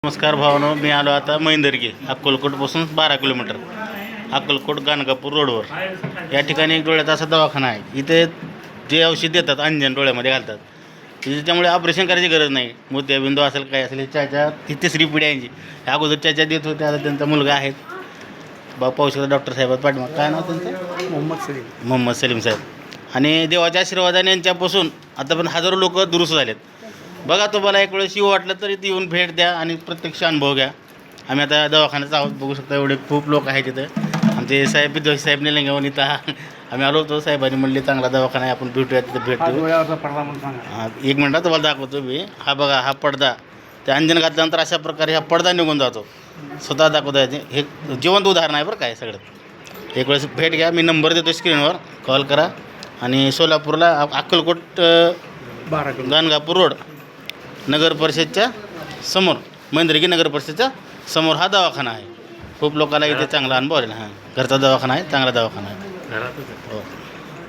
नमस्कार भावानो, मी आलो आता मैंदर्गी अक्कलकोटपासून 12 किलोमीटर अक्कलकोट गाणगापूर रोडवर. या ठिकाणी एक डोळ्याचा असा दवाखाना आहे. इथे जे औषध देतात अंजन डोळ्यामध्ये घालतात, त्याच्यामुळे ऑपरेशन करायची गरज नाही. मोतियाबिंदू असेल काय असेल, चाच्या ही तिसरी पिढी आहे. अगोदर चाच्या देत होते, आता त्यांचा मुलगा आहेत पाहू शकता. डॉक्टर साहेब पाठीमाग काय नाव त्यांचं? मोहम्मद सलीम साहेब. आणि देवाच्या आशीर्वादाने यांच्यापासून आता पण हजारो लोक दुरुस्त झालेत. बघा, तुम्हाला एक वेळेस येऊ वाटलं तरी इथे येऊन भेट द्या आणि प्रत्यक्ष अनुभव घ्या. आम्ही आता दवाखान्यात आहोत, बघू शकता. एवढे खूप लोक आहेत तिथं. आमचे साहेब विद्वान साहेब निलंगावून इथं आम्ही आलो होतो. साहेबांनी म्हणले चांगला दवाखाना आहे, आपण भेटूया, तिथं भेट देऊ. हां, एक मिनटात तुम्हाला दाखवतो मी. हा बघा, हा पडदा ते अंजन घातल्यानंतर अशा प्रकारे हा पडदा निघून जातो. स्वतः दाखवता येते. हे जिवंत उदाहरण आहे बरं काय सगळं. एक वेळेस भेट घ्या. मी नंबर देतो स्क्रीनवर, कॉल करा. आणि सोलापूरला अक्कलकोट गाणगापूर रोड नगर परिषदच्या समोर, मैंदर्गी नगर परिषदच्या समोर हा दवाखाना आहे. खूप लोकांना इथे चांगला अनुभव आलेला. हां, घरचा दवाखाना आहे, चांगला दवाखाना आहे. हो.